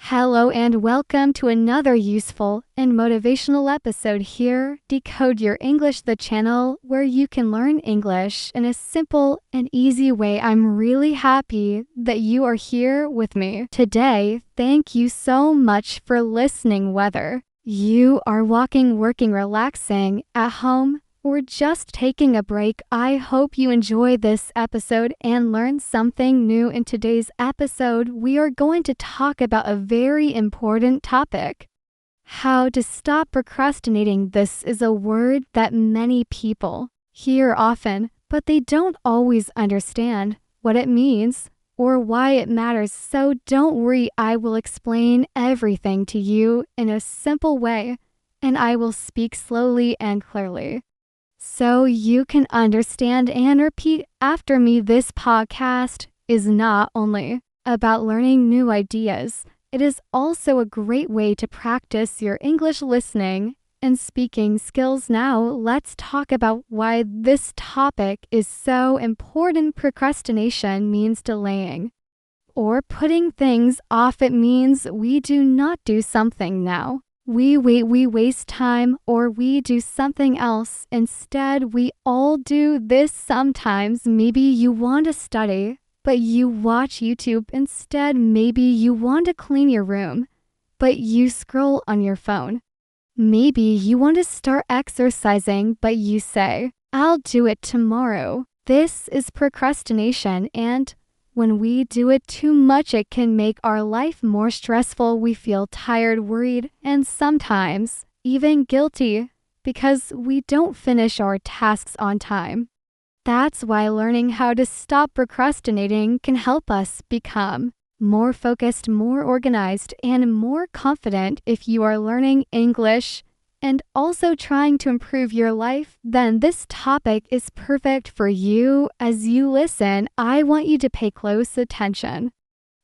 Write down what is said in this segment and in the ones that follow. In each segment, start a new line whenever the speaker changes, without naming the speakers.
Hello and welcome to another useful and motivational episode here, Decode Your English, the channel where you can learn English in a simple and easy way. I'm really happy that you are here with me today. Thank you so much for listening, whether you are walking, working, relaxing, at home, or just taking a break. I hope you enjoy this episode and learn something new. In today's episode, we are going to talk about a very important topic: how to stop procrastinating. This is a word that many people hear often, but they don't always understand what it means or why it matters. So don't worry, I will explain everything to you in a simple way, and I will speak slowly and clearly, so you can understand and repeat after me. This podcast is not only about learning new ideas, it is also a great way to practice your English listening and speaking skills. Now, let's talk about why this topic is so important. Procrastination means delaying or putting things off. It means we do not do something now. We wait, we waste time, or we do something else instead. We all do this sometimes. Maybe you want to study, but you watch YouTube instead. Maybe you want to clean your room, but you scroll on your phone. Maybe you want to start exercising, but you say, "I'll do it tomorrow." This is procrastination, and when we do it too much, it can make our life more stressful. We feel tired, worried, and sometimes even guilty because we don't finish our tasks on time. That's why learning how to stop procrastinating can help us become more focused, more organized, and more confident. If you are learning English and also trying to improve your life, then this topic is perfect for you. As you listen, I want you to pay close attention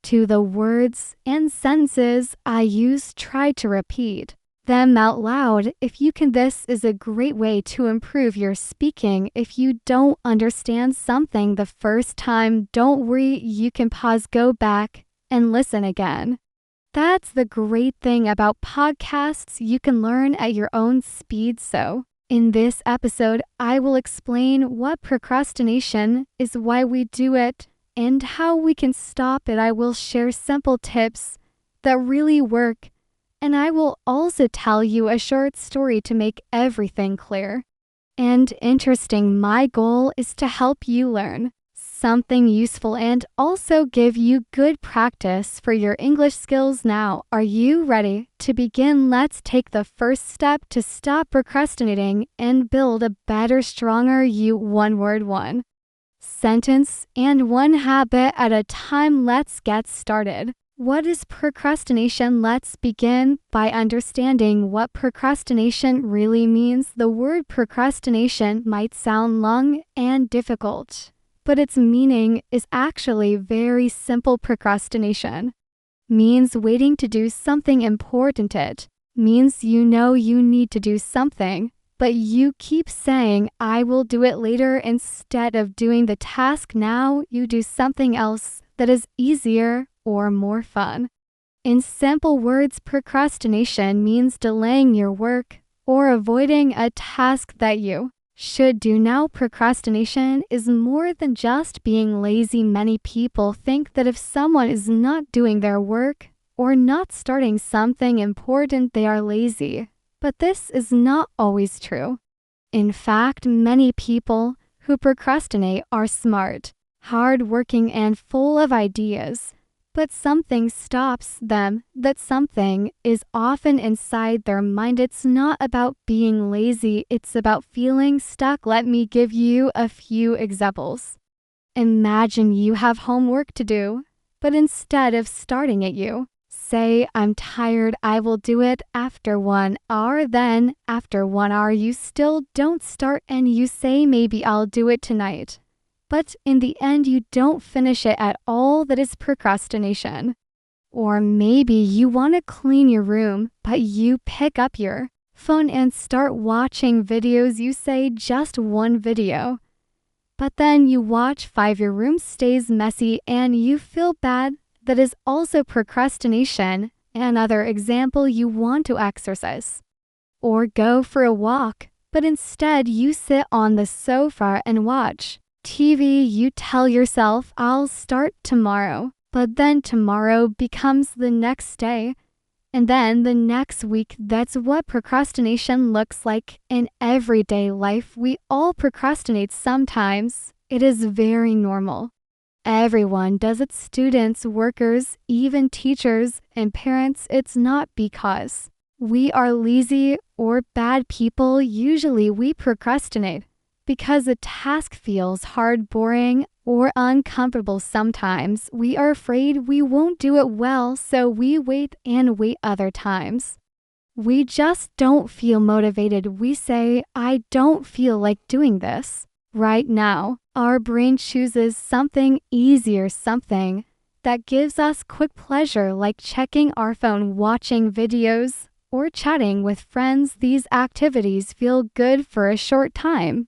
to the words and sentences I use. Try to repeat them out loud if you can. This is a great way to improve your speaking. If you don't understand something the first time, don't worry, you can pause, go back, and listen again. That's the great thing about podcasts. You can learn at your own speed. So, in this episode, I will explain what procrastination is, why we do it, and how we can stop it. I will share simple tips that really work, and I will also tell you a short story to make everything clear and interesting. My goal is to help you learn something useful and also give you good practice for your English skills. Now, are you ready to begin? Let's take the first step to stop procrastinating and build a better, stronger you. One word, one sentence, and one habit at a time. Let's get started. What is procrastination? Let's begin by understanding what procrastination really means. The word procrastination might sound long and difficult, but its meaning is actually very simple. Procrastination means waiting to do something important. It means you know you need to do something, but you keep saying, "I will do it later." Instead of doing the task now, you do something else that is easier or more fun. In simple words, procrastination means delaying your work or avoiding a task that you should do now. Procrastination is more than just being lazy. Many people think that if someone is not doing their work or not starting something important, they are lazy. But this is not always true. In fact, many people who procrastinate are smart, hardworking, and full of ideas. But something stops them. That something is often inside their mind. It's not about being lazy, it's about feeling stuck. Let me give you a few examples. Imagine you have homework to do, but instead of starting it, you say, "I'm tired, I will do it after 1 hour." Then, after 1 hour, you still don't start, and you say, "Maybe I'll do it tonight." But in the end, you don't finish it at all. That is procrastination. Or maybe you want to clean your room, but you pick up your phone and start watching videos. You say, "Just one video." But then you watch 5, your room stays messy, and you feel bad. That is also procrastination. Another example, you want to exercise or go for a walk, but instead you sit on the sofa and watch TV. You tell yourself, I'll start tomorrow, but then tomorrow becomes the next day, and then the next week. That's what procrastination looks like in everyday life. We all procrastinate sometimes. It is very normal. Everyone does it, students, workers, even teachers and parents. It's not because we are lazy or bad people. Usually we procrastinate because a task feels hard, boring, or uncomfortable. Sometimes we are afraid we won't do it well, so we wait and wait. Other times we just don't feel motivated. We say, I don't feel like doing this right now. Our brain chooses something easier, something that gives us quick pleasure, like checking our phone, watching videos, or chatting with friends. These activities feel good for a short time,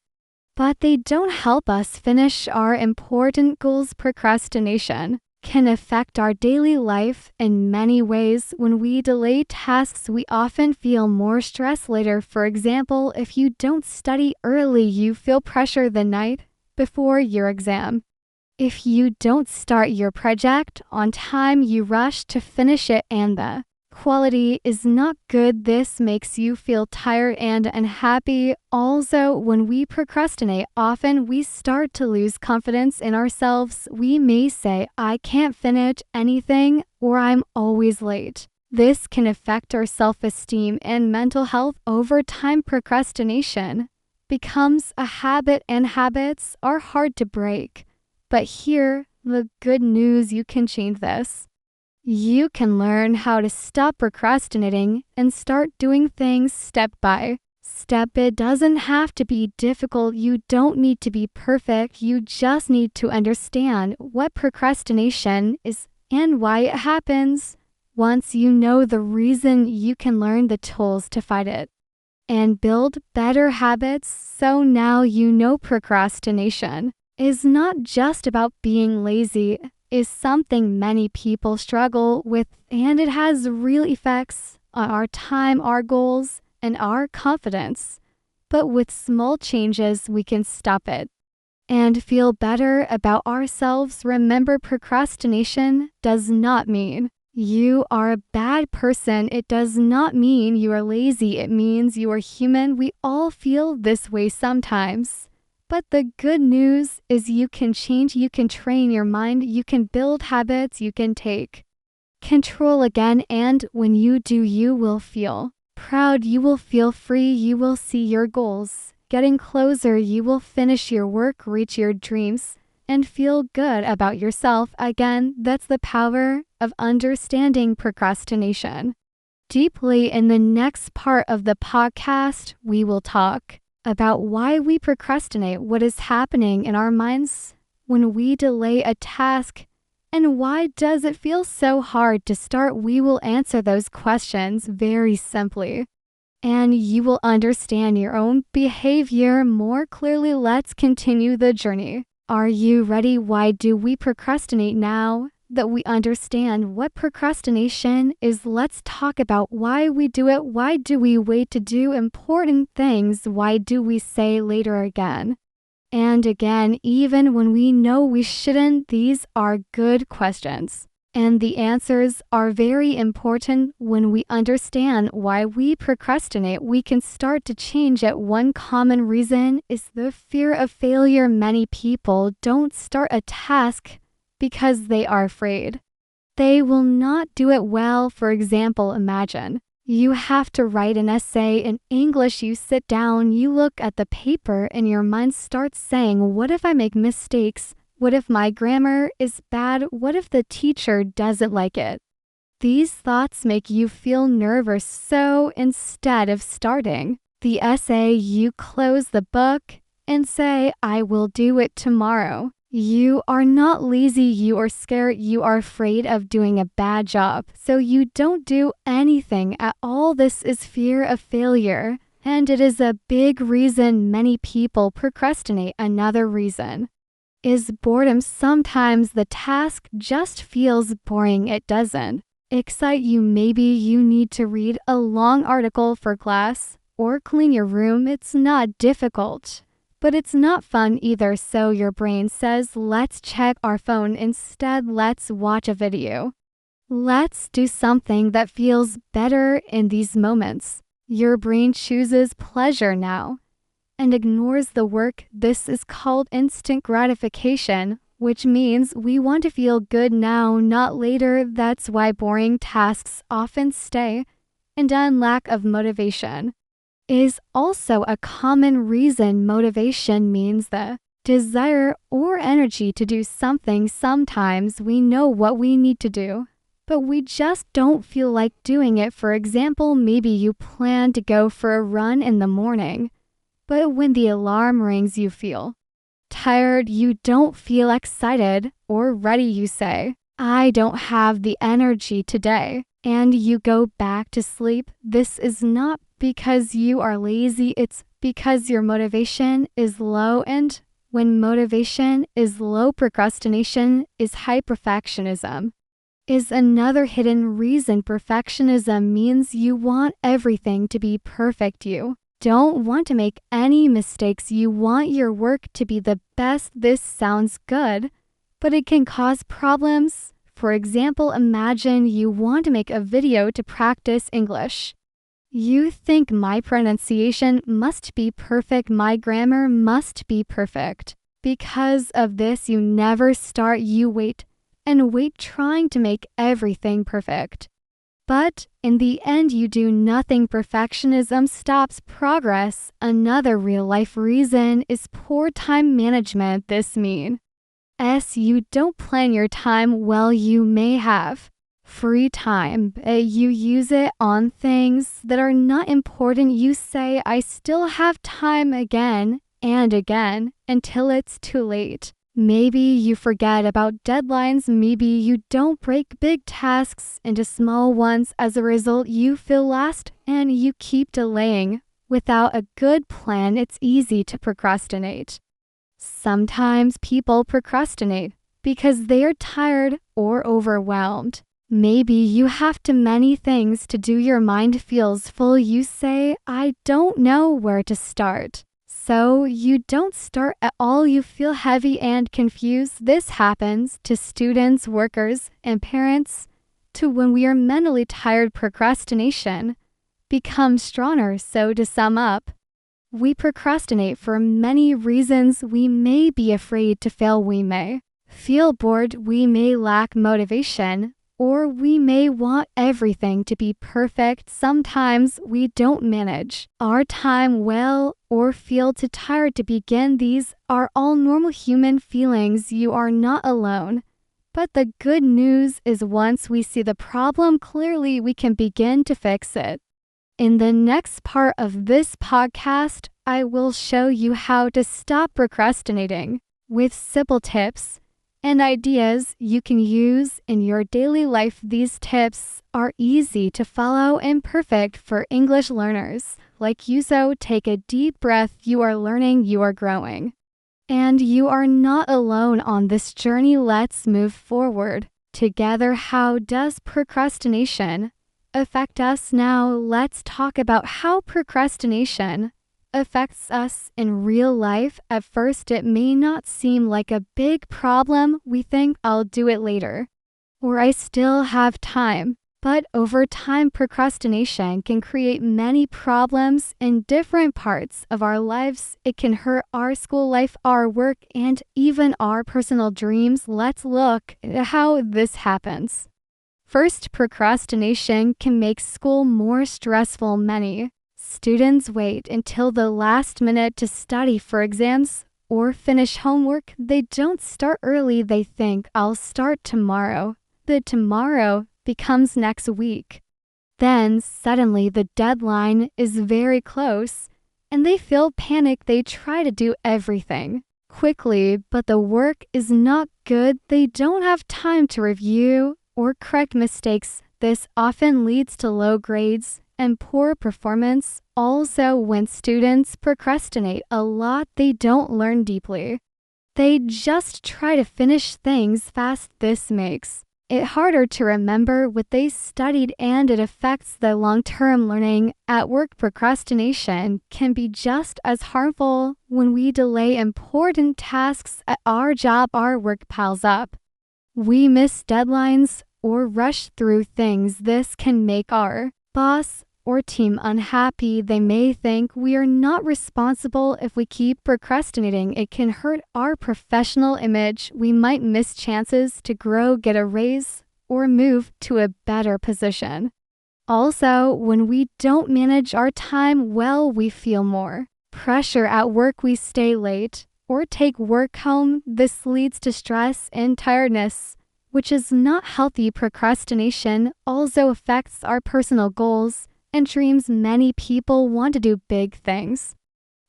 but they don't help us finish our important goals. Procrastination can affect our daily life in many ways. When we delay tasks, we often feel more stress later. For example, if you don't study early, you feel pressure the night before your exam. If you don't start your project on time, you rush to finish it and the quality is not good. This makes you feel tired and unhappy. Also, when we procrastinate, often we start to lose confidence in ourselves. We may say, I can't finish anything, or I'm always late. This can affect our self-esteem and mental health. Over time, procrastination becomes a habit, and habits are hard to break. But here, the good news, you can change this. You can learn how to stop procrastinating and start doing things step by step. It doesn't have to be difficult. You don't need to be perfect. You just need to understand what procrastination is and why it happens. Once you know the reason, you can learn the tools to fight it and build better habits. So now you know procrastination is not just about being lazy. Is something many people struggle with, and it has real effects on our time, our goals, and our confidence. But with small changes, we can stop it and feel better about ourselves. Remember, procrastination does not mean you are a bad person. It does not mean you are lazy. It means you are human. We all feel this way sometimes. But the good news is you can change, you can train your mind, you can build habits, you can take control again. And when you do, you will feel proud, you will feel free, you will see your goals getting closer, you will finish your work, reach your dreams, and feel good about yourself. Again, that's the power of understanding procrastination deeply. In the next part of the podcast, we will talk about why we procrastinate, what is happening in our minds when we delay a task, and why does it feel so hard to start. We will answer those questions very simply, and you will understand your own behavior more clearly. Let's continue the journey. Are you ready? Why do we procrastinate? Now that we understand what procrastination is, let's talk about why we do it. Why do we wait to do important things? Why do we say later again and again, even when we know we shouldn't? These are good questions, and the answers are very important. When we understand why we procrastinate, we can start to change it. One common reason is the fear of failure. Many people don't start a task because they are afraid they will not do it well. For example, imagine you have to write an essay in English. You sit down, you look at the paper, and your mind starts saying, what if I make mistakes? What if my grammar is bad? What if the teacher doesn't like it? These thoughts make you feel nervous. So instead of starting the essay, you close the book and say, I will do it tomorrow. You are not lazy, you are scared, you are afraid of doing a bad job, so you don't do anything at all. This is fear of failure, and it is a big reason many people procrastinate. Another reason is boredom. Sometimes the task just feels boring. It doesn't. excite you. Maybe you need to read a long article for class or clean your room. It's not difficult, but it's not fun either. So your brain says, let's check our phone instead. Let's watch a video. Let's do something that feels better in these moments. Your brain chooses pleasure now and ignores the work. This is called instant gratification, which means we want to feel good now, not later. That's why boring tasks often stay, and lack of motivation is also a common reason. Motivation means the desire or energy to do something. Sometimes we know what we need to do, but we just don't feel like doing it. For example, maybe you plan to go for a run in the morning, but when the alarm rings, you feel tired. You don't feel excited or ready. You say, I don't have the energy today, and you go back to sleep. This is not because you are lazy, it's because your motivation is low, and when motivation is low, procrastination is high. Perfectionism is another hidden reason. Perfectionism means you want everything to be perfect. You don't want to make any mistakes. You want your work to be the best. This sounds good, but it can cause problems. For example, imagine you want to make a video to practice English. You think my pronunciation must be perfect, my grammar must be perfect. Because of this, you never start. You wait and wait, trying to make everything perfect. But in the end, you do nothing. Perfectionism stops progress. Another real-life reason is poor time management. This means you don't plan your time well. You may have free time, but you use it on things that are not important. You say, I still have time, again and again until it's too late. Maybe you forget about deadlines. Maybe you don't break big tasks into small ones. As a result, you feel lost and you keep delaying. Without a good plan, it's easy to procrastinate. Sometimes people procrastinate because they are tired or overwhelmed. Maybe you have too many things to do. Your mind feels full. You say, I don't know where to start. So you don't start at all. You feel heavy and confused. This happens to students, workers, and parents too. When we are mentally tired, procrastination becomes stronger. So to sum up, we procrastinate for many reasons. We may be afraid to fail. We may feel bored. We may lack motivation, or we may want everything to be perfect. Sometimes we don't manage our time well or feel too tired to begin. These are all normal human feelings. You are not alone. But the good news is once we see the problem clearly, we can begin to fix it. In the next part of this podcast, I will show you how to stop procrastinating with simple tips and ideas you can use in your daily life. These tips are easy to follow and perfect for English learners like you. So take a deep breath. You are learning, you are growing, and you are not alone on this journey. Let's move forward together. How does procrastination affect us? Now let's talk about how procrastination affects us in real life. At first, it may not seem like a big problem. We think, I'll do it later, or I still have time. But over time, procrastination can create many problems in different parts of our lives. It can hurt our school life, our work, and even our personal dreams. Let's look at how this happens. First, procrastination can make school more stressful. Many students wait until the last minute to study for exams or finish homework. They don't start early. They think, I'll start tomorrow. The tomorrow becomes next week. Then suddenly the deadline is very close and they feel panic. They try to do everything quickly, but the work is not good. They don't have time to review or correct mistakes. This often leads to low grades and poor performance. Also, when students procrastinate a lot, they don't learn deeply. They just try to finish things fast. This makes It's harder to remember what they studied and it affects the long-term learning. At work, procrastination can be just as harmful. When we delay important tasks at our job, our work piles up. We miss deadlines or rush through things. This can make our boss or team unhappy. They may think we are not responsible if we keep procrastinating. It can hurt our professional image. We might miss chances to grow, get a raise, or move to a better position. Also, when we don't manage our time well, we feel more pressure at work. We stay late or take work home. This leads to stress and tiredness, which is not healthy. Procrastination also affects our personal goals and dreams. Many people want to do big things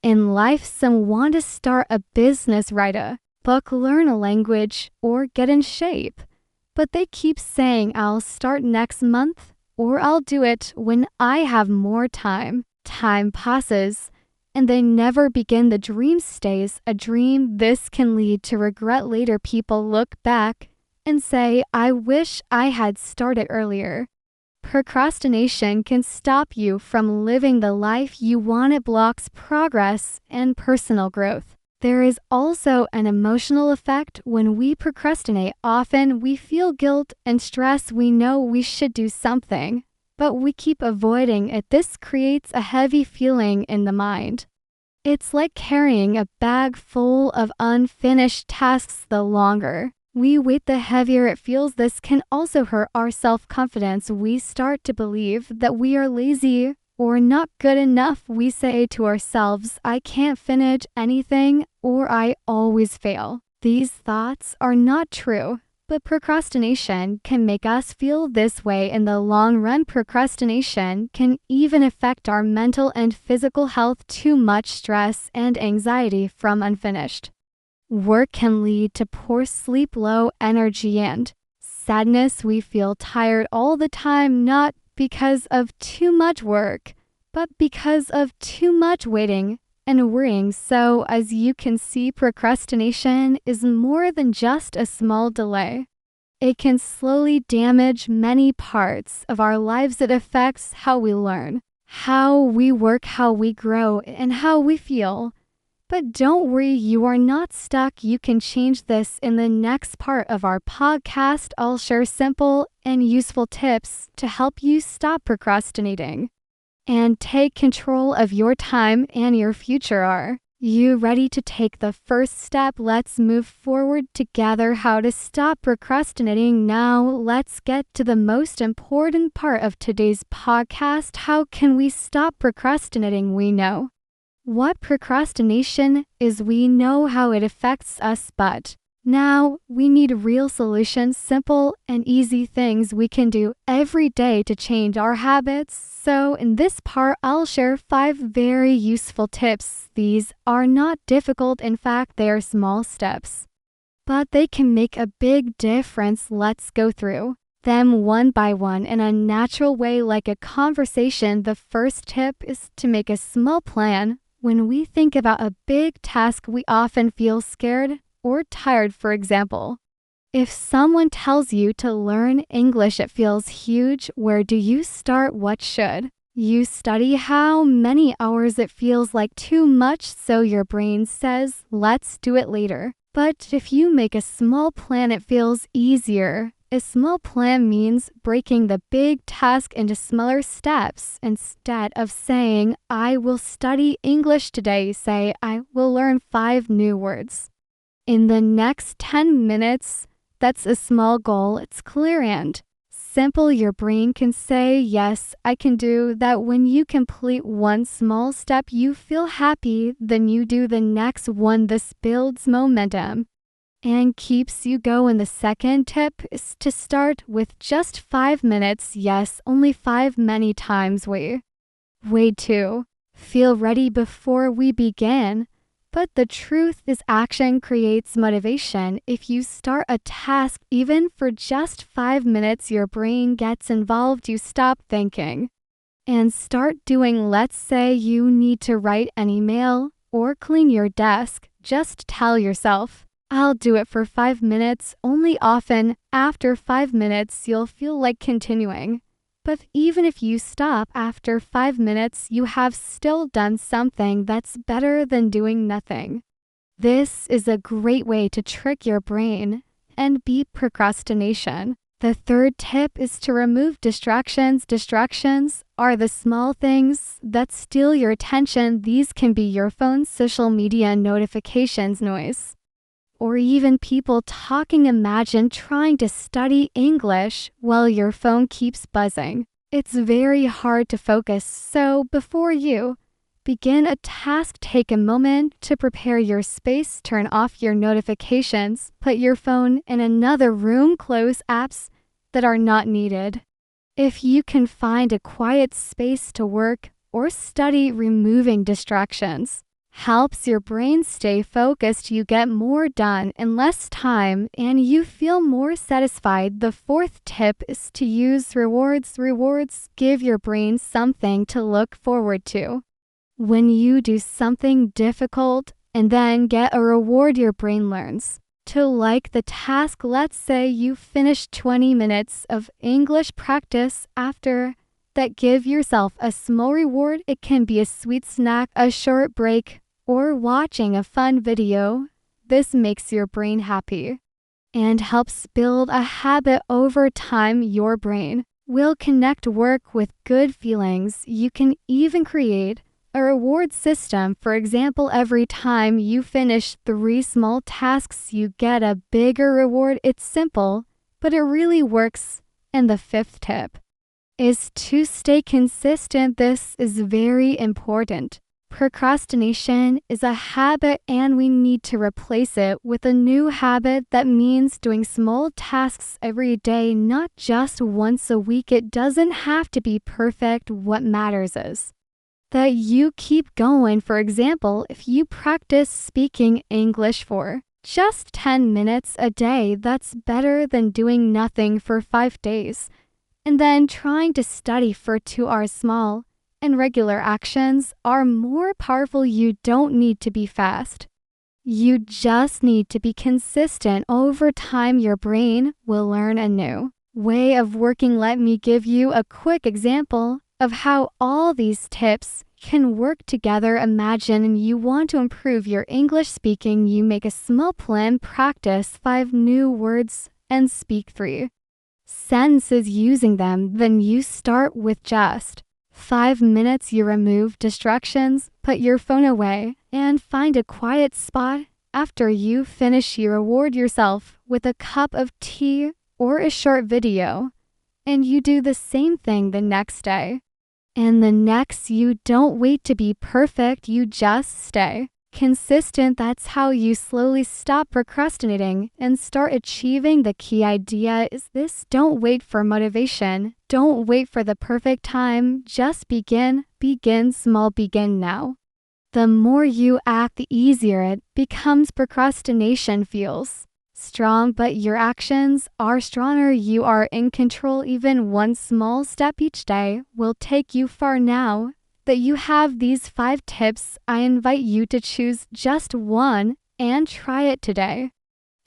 in life. Some want to start a business, write a book, learn a language, or get in shape. But they keep saying, I'll start next month, or I'll do it when I have more time. Time passes, and they never begin. The dream stays a dream. This can lead to regret later. People look back and say, I wish I had started earlier. Procrastination can stop you from living the life you want. It blocks progress and personal growth. There is also an emotional effect when we procrastinate. Often we feel guilt and stress. We know we should do something, but we keep avoiding it. This creates a heavy feeling in the mind. It's like carrying a bag full of unfinished tasks. The longer we wait, the heavier it feels. This can also hurt our self-confidence. We start to believe that we are lazy or not good enough. We say to ourselves, I can't finish anything, or I always fail. These thoughts are not true, but procrastination can make us feel this way in the long run. Procrastination can even affect our mental and physical health. Too much stress and anxiety from unfinished work can lead to poor sleep, low energy, and sadness. We feel tired all the time, not because of too much work, but because of too much waiting and worrying. So, as you can see, procrastination is more than just a small delay. It can slowly damage many parts of our lives. It affects how we learn, how we work, how we grow, and how we feel. But don't worry, you are not stuck. You can change this. In the next part of our podcast, I'll share simple and useful tips to help you stop procrastinating and take control of your time and your future. Are you ready to take the first step? Let's move forward together. How to stop procrastinating. Now, let's get to the most important part of today's podcast. How can we stop procrastinating? We know what procrastination is. We know how it affects us, but now we need real solutions, simple and easy things we can do every day to change our habits. So in this part, I'll share 5 very useful tips. These are not difficult. In fact, they are small steps, but they can make a big difference. Let's go through them one by one in a natural way, like a conversation. The first tip is to make a small plan. When we think about a big task, we often feel scared or tired. For example, if someone tells you to learn English, it feels huge. Where do you start? What should you study? How many hours? It feels like too much, so your brain says, let's do it later. But if you make a small plan, it feels easier. A small plan means breaking the big task into smaller steps. Instead of saying, I will study English today, say, I will learn 5 new words in the next 10 minutes. That's a small goal. It's clear and simple. Your brain can say, yes, I can do that. When you complete one small step, you feel happy. Then you do the next one. This builds momentum and keeps you going. The second tip is to start with just 5 minutes. Yes, only 5. Many times we wait to feel ready before we begin. But the truth is, action creates motivation. If you start a task, even for just 5 minutes, your brain gets involved. You stop thinking and start doing. Let's say you need to write an email or clean your desk. Just tell yourself, I'll do it for 5 minutes, only often after 5 minutes you'll feel like continuing. But even if you stop after 5 minutes, you have still done something that's better than doing nothing. This is a great way to trick your brain and beat procrastination. The third tip is to remove distractions. Distractions are the small things that steal your attention. These can be your phone's social media notifications, noise, or even people talking. Imagine trying to study English while your phone keeps buzzing. It's very hard to focus, so before you begin a task, take a moment to prepare your space, turn off your notifications, put your phone in another room, close apps that are not needed. If you can find a quiet space to work or study, removing distractions helps your brain stay focused. You get more done in less time and you feel more satisfied. The fourth tip is to use rewards. Rewards give your brain something to look forward to. When you do something difficult and then get a reward, your brain learns to like the task. Let's say you finish 20 minutes of English practice. After that, give yourself a small reward. It can be a sweet snack, a short break, or watching a fun video. This makes your brain happy and helps build a habit over time. Your brain will connect work with good feelings. You can even create a reward system. For example, every time you finish 3 small tasks, you get a bigger reward. It's simple, but it really works. And the fifth tip is to stay consistent. This is very important. Procrastination is a habit and we need to replace it with a new habit. That means doing small tasks every day, not just once a week. It doesn't have to be perfect. What matters is that you keep going. For example, if you practice speaking English for just 10 minutes a day, that's better than doing nothing for 5 days and then trying to study for 2 hours. Small and regular actions are more powerful. You don't need to be fast. You just need to be consistent. Over time, your brain will learn a new way of working. Let me give you a quick example of how all these tips can work together. Imagine you want to improve your English speaking. You make a small plan, practice 5 new words, and speak 3 sentences using them. Then you start with just 5 minutes. You remove distractions, put your phone away, and find a quiet spot. After you finish, you reward yourself with a cup of tea or a short video, and you do the same thing the next day. And the next, you don't wait to be perfect, you just stay consistent. That's how you slowly stop procrastinating and start achieving. The key idea is this: don't wait for motivation. Don't wait for the perfect time. Just begin. Begin small. Begin now. The more you act, the easier it becomes. Procrastination feels strong, but your actions are stronger. You are in control. Even one small step each day will take you far. Now that you have these 5 tips, I invite you to choose just one and try it today.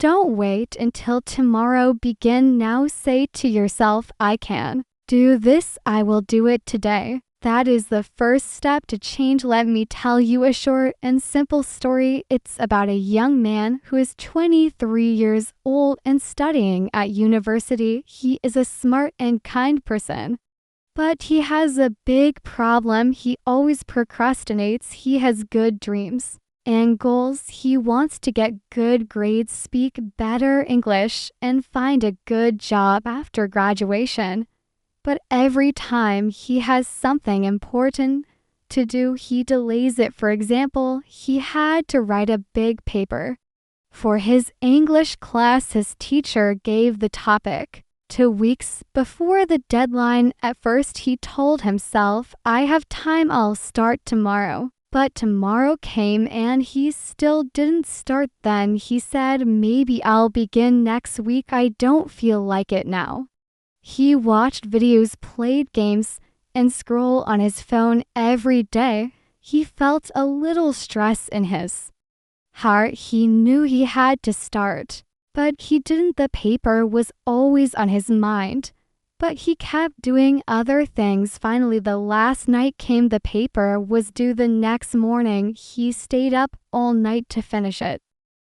Don't wait until tomorrow. Begin now. Say to yourself, I can do this. I will do it today. That is the first step to change. Let me tell you a short and simple story. It's about a young man who is 23 years old and studying at university. He is a smart and kind person, but he has a big problem. He always procrastinates. He has good dreams and goals. He wants to get good grades, speak better English, and find a good job after graduation. But every time he has something important to do, he delays it. For example, he had to write a big paper for his English class. His teacher gave the topic 2 weeks before the deadline. At first, he told himself, I have time, I'll start tomorrow. But tomorrow came and he still didn't start. Then he said, maybe I'll begin next week. I don't feel like it now. He watched videos, played games, and scrolled on his phone every day. He felt a little stress in his Heart, he knew he had to start, but he didn't. The paper was always on his mind, but he kept doing other things. Finally, the last night came. The paper was due the next morning. He stayed up all night to finish it.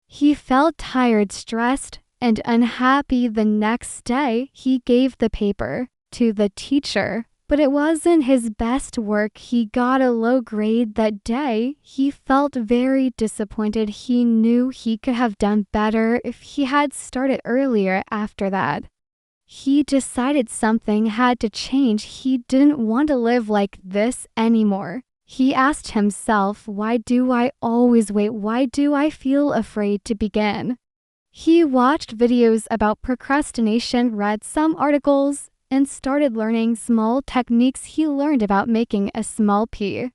He felt tired, stressed, and unhappy. The next day, he gave the paper to the teacher, but it wasn't his best work. He got a low grade that day. He felt very disappointed. He knew he could have done better if he had started earlier. After that, he decided something had to change. He didn't want to live like this anymore. He asked himself, why do I always wait? Why do I feel afraid to begin? He watched videos about procrastination, read some articles, and started learning small techniques. He learned about making a small plan.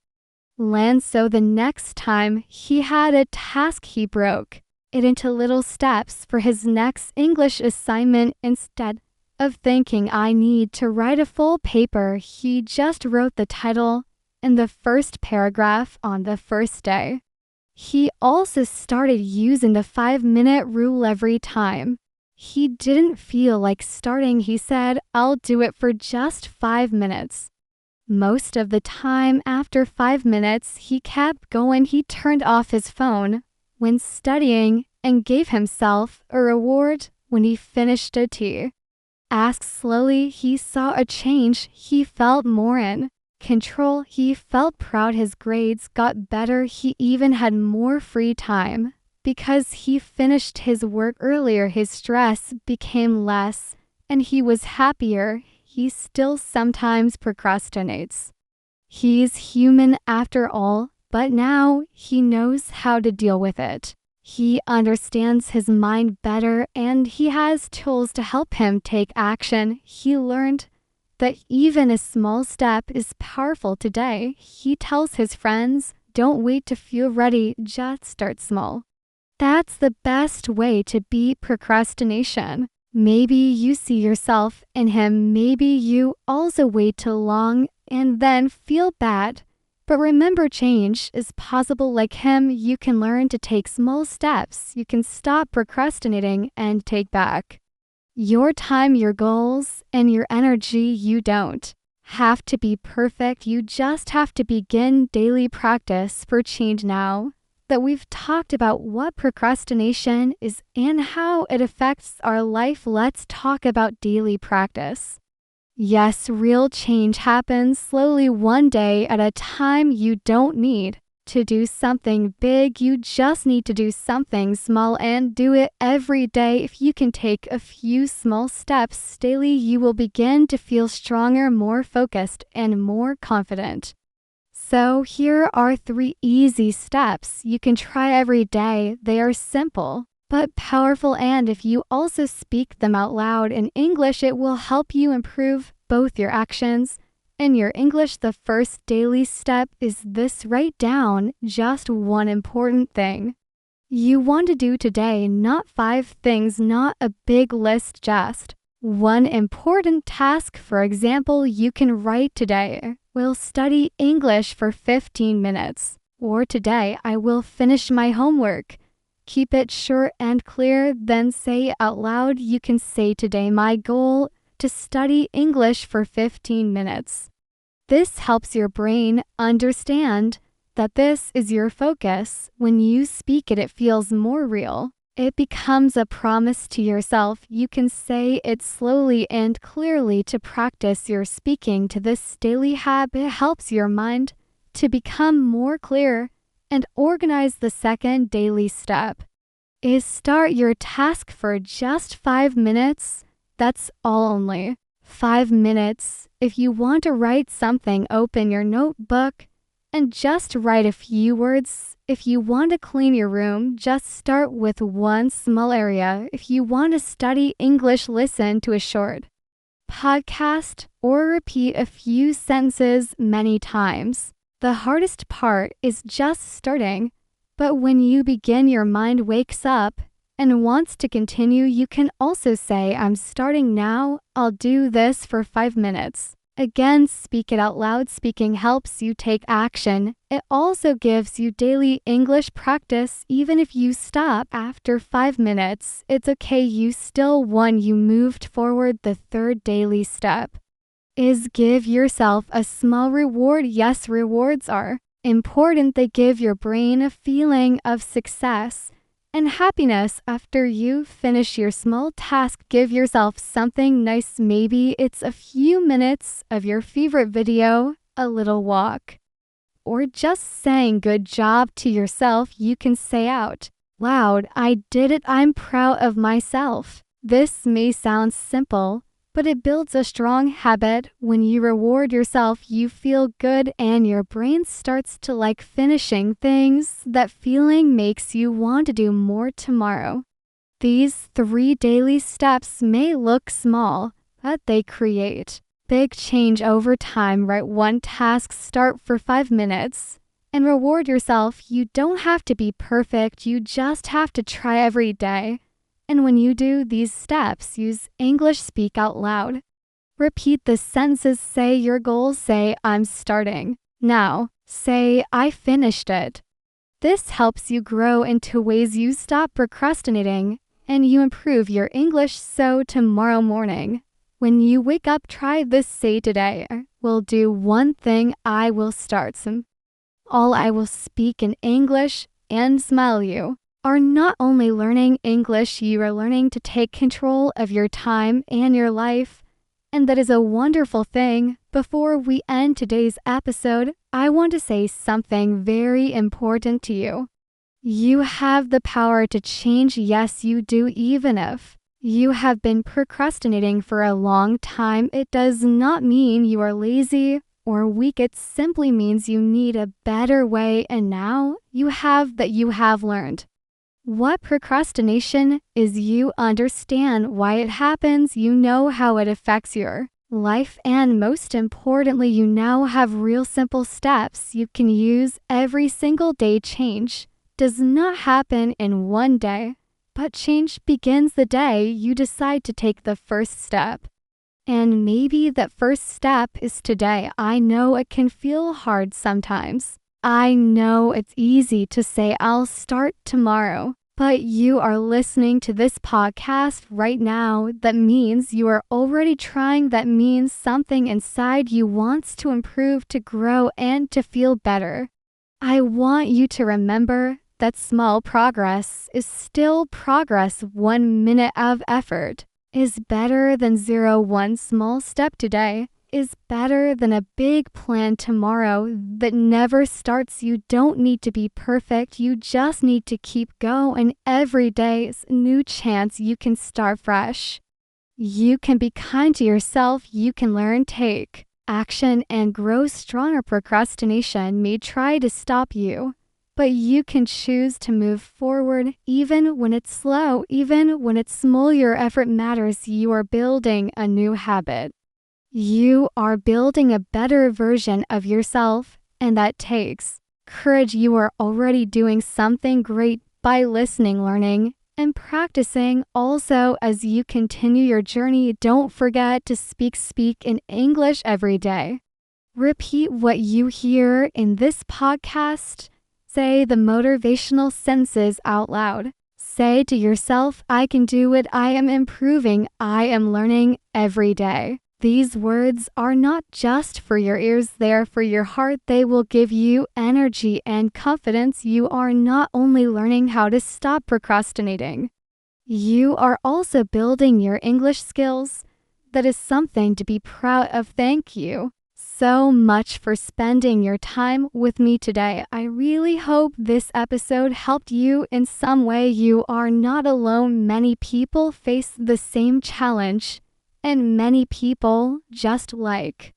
So the next time he had a task, he broke it into little steps for his next English assignment. Instead of thinking, I need to write a full paper, he just wrote the title and the first paragraph on the first day. He also started using the 5-minute rule every time he didn't feel like starting. He said, I'll do it for just 5 minutes. Most of the time, after 5 minutes, he kept going. He turned off his phone when studying and gave himself a reward when he finished a task. Slowly, he saw a change. He felt more in control. He felt proud. His grades got better. He even had more free time because he finished his work earlier. His stress became less and he was happier. He still sometimes procrastinates. He's human after all, but now he knows how to deal with it. He understands his mind better and he has tools to help him take action. He learned that even a small step is powerful today. He tells his friends, don't wait to feel ready, just start small. That's the best way to beat procrastination. Maybe you see yourself in him. Maybe you also wait too long and then feel bad. But remember, change is possible. Like him, you can learn to take small steps. You can stop procrastinating and take back your time, your goals, and your energy. You don't have to be perfect. You just have to begin daily practice for change. Now that we've talked about what procrastination is and how it affects our life, let's talk about daily practice. Yes, real change happens slowly, one day at a time. You don't need to do something big. You just need to do something small and do it every day. If you can take a few small steps daily, you will begin to feel stronger, more focused, and more confident. So here are 3 easy steps you can try every day. They are simple but powerful, and if you also speak them out loud in English, it will help you improve both your actions and your English. The first daily step is this: write down just one important thing you want to do today. Not 5 things, not a big list, just one important task. For example, you can write, today will study English for 15 minutes, or today I will finish my homework. Keep it short and clear, then say it out loud. You can say, today my goal to study English for 15 minutes. This helps your brain understand that this is your focus. When you speak it, it feels more real. It becomes a promise to yourself. You can say it slowly and clearly. To practice your speaking to this daily habit helps your mind to become more clear and organized. The second daily step is start your task for just 5 minutes. That's all, only 5 minutes. If you want to write something, open your notebook and just write a few words. If you want to clean your room, just start with one small area. If you want to study English, listen to a short podcast or repeat a few sentences many times. The hardest part is just starting, but when you begin, your mind wakes up and wants to continue. You can also say, I'm starting now. I'll do this for 5 minutes. Again, speak it out loud. Speaking helps you take action. It also gives you daily English practice. Even if you stop after 5 minutes, it's okay. You still won. You moved forward. The third daily step is give yourself a small reward. Yes, rewards are important. They give your brain a feeling of success and happiness after you finish your small task. Give yourself something nice. Maybe it's a few minutes of your favorite video, a little walk, or just saying good job to yourself. You can say out loud, I did it. I'm proud of myself. This may sound simple, but it builds a strong habit. When you reward yourself, you feel good and your brain starts to like finishing things. That feeling makes you want to do more tomorrow. These 3 daily steps may look small, but they create big change over time. Write one task, start for 5 minutes, and reward yourself. You don't have to be perfect, you just have to try every day. And when you do these steps, use English, speak out loud. Repeat the sentences. Say your goals. Say, I'm starting now. Say, I finished it. This helps you grow into ways you stop procrastinating and you improve your English. So tomorrow morning, when you wake up, try this. Say, today will do one thing. I will start some. All I will speak in English and smile. You are not only learning English, you are learning to take control of your time and your life. And that is a wonderful thing. Before we end today's episode, I want to say something very important to you. You have the power to change. Yes, you do. Even if you have been procrastinating for a long time, it does not mean you are lazy or weak. It simply means you need a better way, and now you have learned what procrastination is. You understand why it happens, you know how it affects your life, and most importantly, you now have real simple steps you can use every single day. Change does not happen in one day, but change begins the day you decide to take the first step. And maybe that first step is today. I know it can feel hard sometimes. I know it's easy to say, I'll start tomorrow, but you are listening to this podcast right now. That means you are already trying. That means something inside you wants to improve, to grow, and to feel better. I want you to remember that small progress is still progress. 1 minute of effort is better than 0. One small step today is better than a big plan tomorrow that never starts. You don't need to be perfect. You just need to keep going. Every day is a new chance. You can start fresh. You can be kind to yourself. You can learn, take action, and grow stronger. Procrastination may try to stop you, but you can choose to move forward even when it's slow, even when it's small. Your effort matters. You are building a new habit. You are building a better version of yourself, and that takes courage. You are already doing something great by listening, learning, and practicing. Also, as you continue your journey, don't forget to speak in English every day. Repeat what you hear in this podcast. Say the motivational sentences out loud. Say to yourself, I can do it. I am improving. I am learning every day. These words are not just for your ears, they are for your heart. They will give you energy and confidence. You are not only learning how to stop procrastinating, you are also building your English skills. That is something to be proud of. Thank you so much for spending your time with me today. I really hope this episode helped you in some way. You are not alone. Many people face the same challenge, and many people just like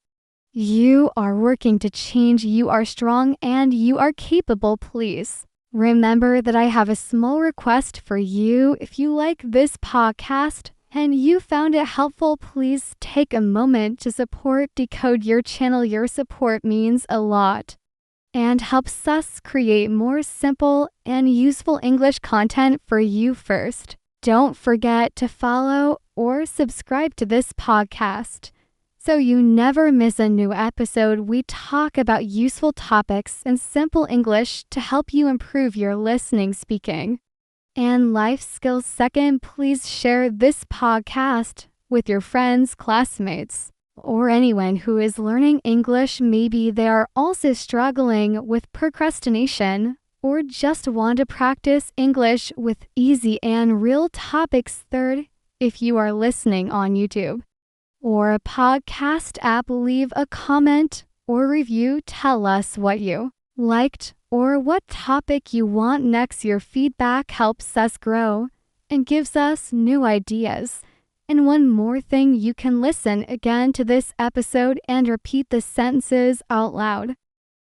you are working to change. You are strong and you are capable. Please remember that I have a small request for you. If you like this podcast and you found it helpful, please take a moment to support Decode your channel. Your support means a lot and helps us create more simple and useful English content for you. First, don't forget to follow or subscribe to this podcast So you never miss a new episode, we talk about useful topics and simple English to help you improve your listening, speaking, and life skills. Second, please share this podcast with your friends, classmates, or anyone who is learning English. Maybe they are also struggling with procrastination or just want to practice English with easy and real topics. Third, if you are listening on YouTube or a podcast app, leave a comment or review. Tell us what you liked or what topic you want next. Your feedback helps us grow and gives us new ideas. And one more thing, you can listen again to this episode and repeat the sentences out loud.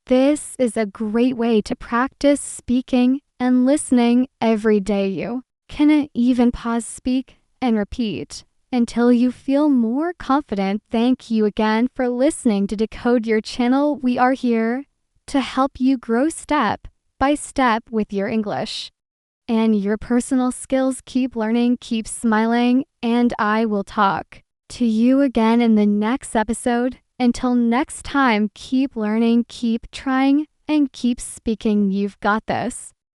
This is a great way to practice speaking and listening every day. You can even pause, speak, and repeat until you feel more confident. Thank you again for listening to Decode Your Channel. We are here to help you grow step by step with your English and your personal skills. Keep learning, keep smiling, and I will talk to you again in the next episode. Until next time, keep learning, keep trying, and keep speaking. You've got this.